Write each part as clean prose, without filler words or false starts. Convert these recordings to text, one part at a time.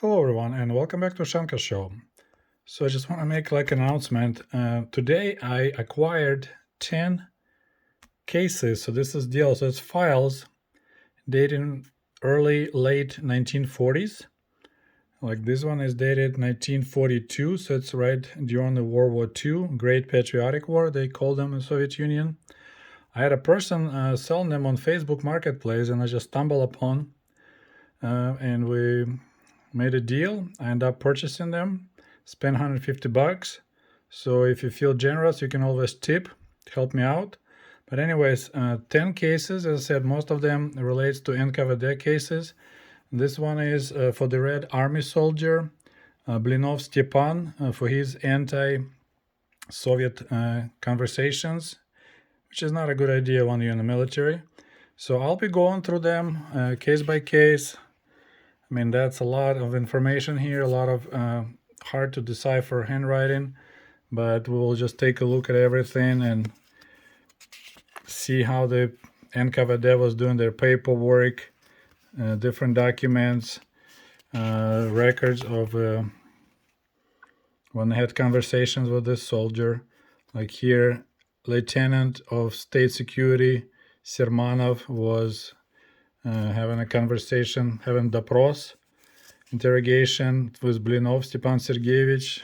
Hello everyone and welcome back to Ushanka Show. So I just want to make like an announcement. Today I acquired 10 cases. So this is deal. So it's files dating early late 1940s. Like this one is dated 1942. So it's right during the World War II, Great Patriotic War, they called them in the Soviet Union. I had a person selling them on Facebook Marketplace and I just stumbled upon and we made a deal. I ended up purchasing them, spent $150. So if you feel generous, you can always tip to help me out. But anyways, 10 cases, as I said, most of them relates to NKVD cases. This one is for the Red Army soldier, Blinov Stepan, for his anti-Soviet conversations, which is not a good idea when you're in the military. So I'll be going through them case by case. I mean, that's a lot of information here, a lot of hard to decipher handwriting, but we'll just take a look at everything and see how the NKVD was doing their paperwork, different documents, records of when they had conversations with this soldier. Like here, Lieutenant of State Security Sermanov was having a conversation, having doпрос, interrogation with Blinov Stepan Sergeyevich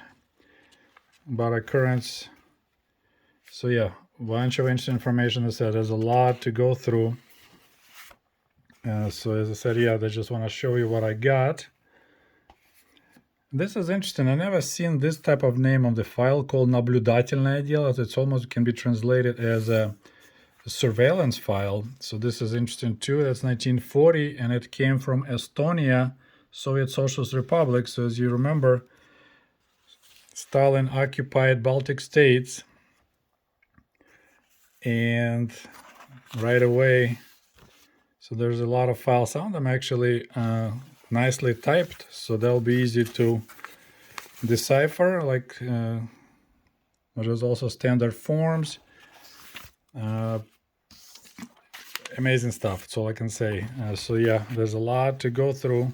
about occurrence. So yeah, a bunch of interesting information. As I said, there's a lot to go through. So as I said, yeah, I just want to show you what I got. This is interesting. I never seen this type of name on the file called наблюдательное дело. It's almost can be translated as a surveillance file. So this is interesting too. That's 1940 and it came from Estonia, Soviet Socialist Republic. So as you remember, Stalin occupied Baltic states, and right away, so there's a lot of files. Some of them actually nicely typed, so they'll be easy to decipher. Like there's also standard forms. Amazing stuff, that's all I can say. So yeah, there's a lot to go through.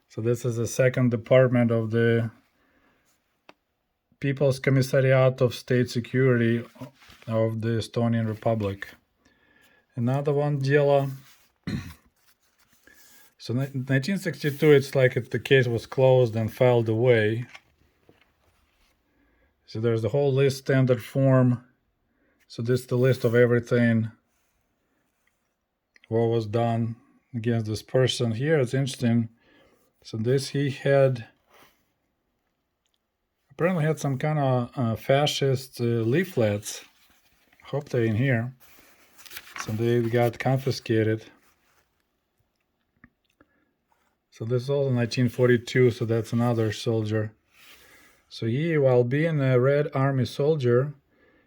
So this is the second department of the People's Commissariat of State Security of the Estonian Republic. Another one, Dela. So 1962, it's like the case was closed and filed away. So there's the whole list, standard form. So this is the list of everything, what was done against this person. Here it's interesting. So this, he had apparently had some kind of fascist leaflets. Hope they're in here. So they got confiscated. So this is also 1942, so that's another soldier. So he, while being a Red Army soldier,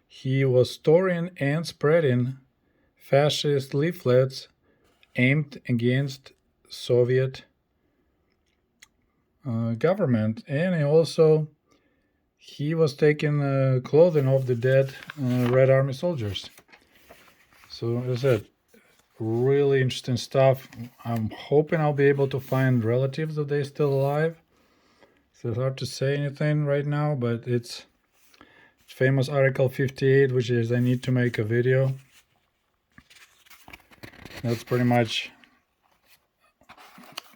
he was storing and spreading fascist leaflets aimed against Soviet government. And he was taking clothing off the dead Red Army soldiers. So as I said, really interesting stuff. I'm hoping I'll be able to find relatives if they're still alive. So it's hard to say anything right now, but it's famous Article 58, which is I need to make a video. That's pretty much,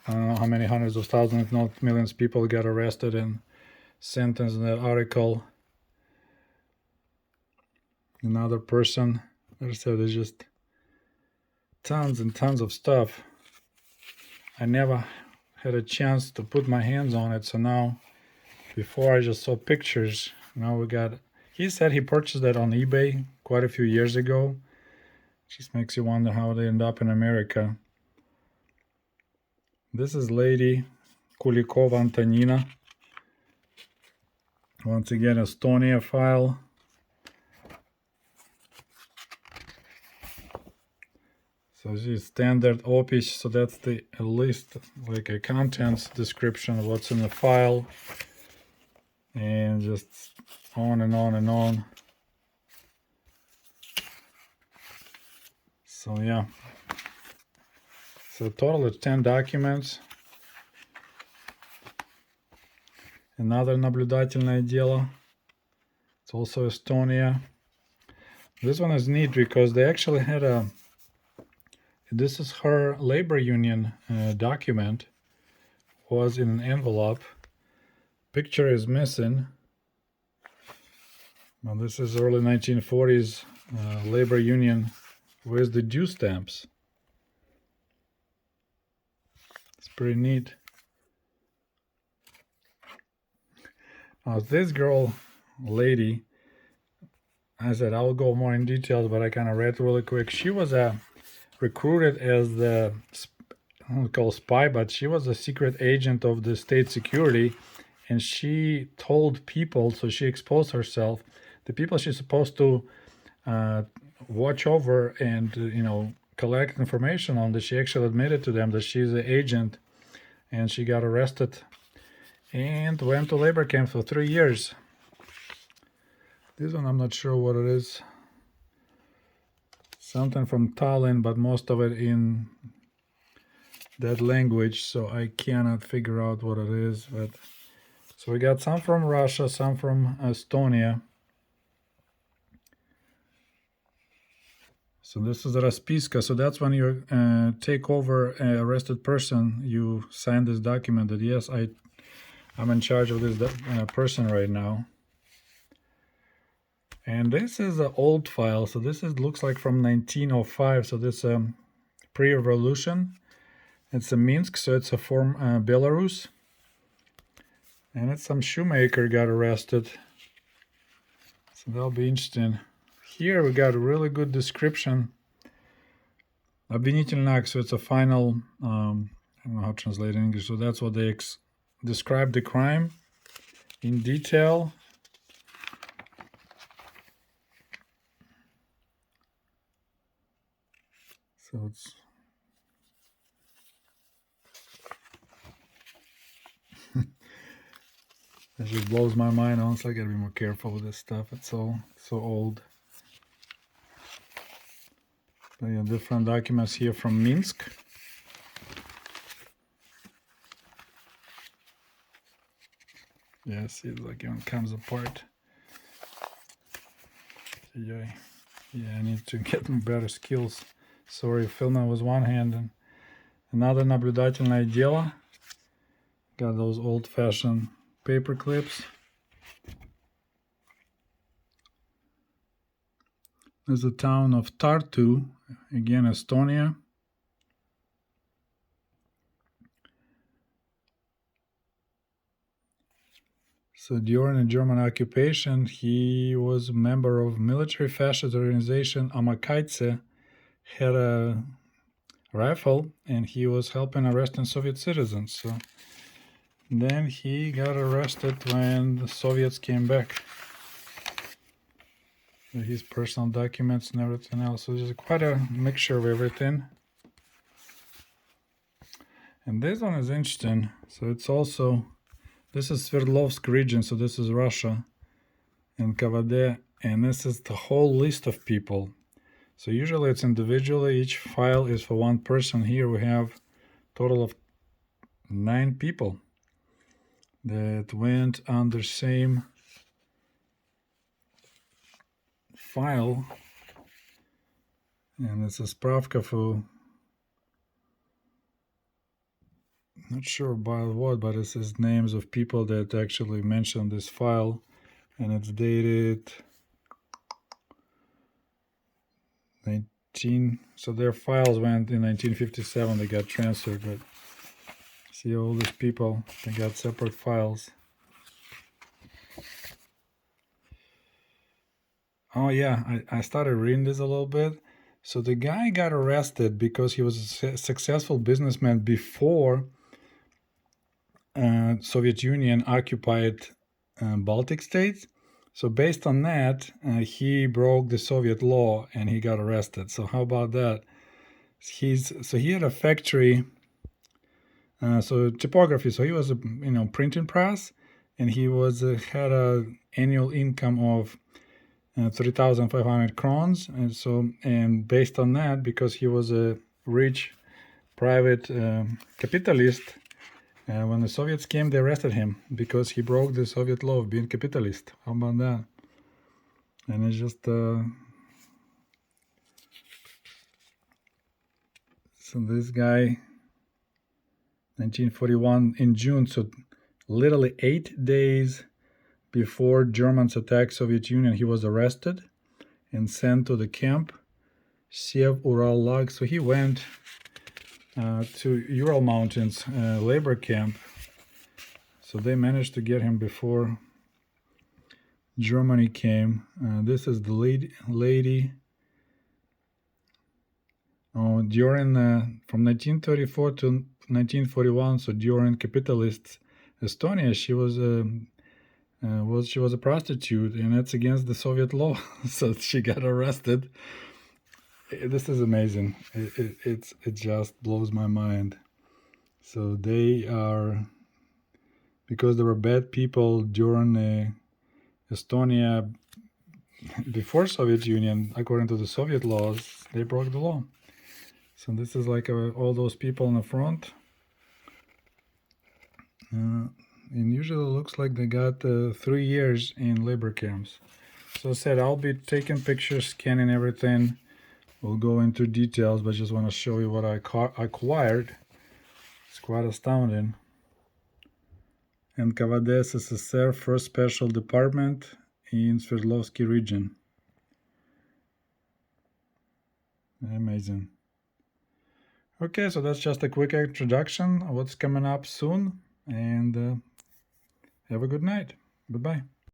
I don't know how many hundreds of thousands, if not millions, of people got arrested and sentenced in that article. Another person, like I said, there's just tons and tons of stuff. I never had a chance to put my hands on it, so now, before I just saw pictures. Now we got, he said he purchased that on eBay quite a few years ago. Just makes you wonder how they end up in America. This is Lady Kulikova Antonina. Once again, Estonia file. So this is standard opis, so that's the list, like a contents description of what's in the file. And just on and on and on. So yeah. So total is 10 documents. Another наблюдательное дело. It's also Estonia. This one is neat because they actually had this is her labor union document, was in an envelope. Picture is missing. Well, this is early 1940s labor union with the due stamps. It's pretty neat. Now this lady, I said I'll go more in details, but I kind of read really quick. She was recruited as the, I don't call spy, but she was a secret agent of the state security, and she told people, so she exposed herself, the people she's supposed to watch over and collect information on, that she actually admitted to them that she's an agent, and she got arrested and went to labor camp for 3 years. This one I'm not sure what it is. Something from Tallinn, but most of it in that language, so I cannot figure out what it is. But so we got some from Russia, some from Estonia. So this is Raspiska. So that's when you take over an arrested person, you sign this document that yes, I'm in charge of this person right now. And this is an old file. So this looks like from 1905. So this pre-revolution. It's a Minsk, so it's a form Belarus. And it's some shoemaker got arrested. So that'll be interesting. Here we got a really good description. Обвинительный акт, so it's a final, I don't know how to translate in English. So that's what they describe the crime in detail. So it's it just blows my mind. Honestly, I gotta be more careful with this stuff. It's so old. But yeah, different documents here from Minsk. Yeah, see, like it comes apart. Yeah, I need to get better skills. Sorry, filming with one hand. And another наблюдательное дело. Got those old-fashioned paper clips. There's the town of Tartu, again Estonia. So during the German occupation, he was a member of military fascist organization Amakaitse, had a rifle, and he was helping arresting Soviet citizens. So then he got arrested when the Soviets came back. His personal documents and everything else. So there's quite a mixture of everything. And this one is interesting. So it's also, this is Sverdlovsk region, so this is Russia, NKVD, and this is the whole list of people. So usually it's individually, each file is for one person. Here we have a total of 9 people that went under same file, and it's a spravka for, not sure about what, but it says names of people that actually mentioned this file, and it's dated 19, so their files went in 1957, they got transferred, but see all these people, they got separate files. Oh yeah, I started reading this a little bit. So the guy got arrested because he was a successful businessman before Soviet Union occupied Baltic states. So based on that, he broke the Soviet law and he got arrested. So how about that? He had a factory, so typography. So he was a printing press, and he had an annual income of 3,500 crowns, and based on that, because he was a rich private capitalist, And when the Soviets came, they arrested him because he broke the Soviet law of being capitalist. How about that? And it's just so this guy, 1941 in June, so literally 8 days before Germans attacked Soviet Union, he was arrested and sent to the camp Sev Ural Lag. So he went to Ural Mountains labor camp. So they managed to get him before Germany came. This is the lady. During from 1934 to 1941, so during capitalist Estonia, she was a prostitute, and that's against the Soviet law. So she got arrested. This is amazing. It just blows my mind. So they are, because there were bad people during Estonia before Soviet Union, according to the Soviet laws, they broke the law. So this is like all those people in the front. And usually it looks like they got 3 years in labor camps. So I said I'll be taking pictures, scanning everything. We'll go into details, but just want to show you what I acquired. It's quite astounding. NKVD USSR First Special Department in Sverdlovsky region. Amazing. Okay, so that's just a quick introduction of what's coming up soon, and have a good night. Bye-bye.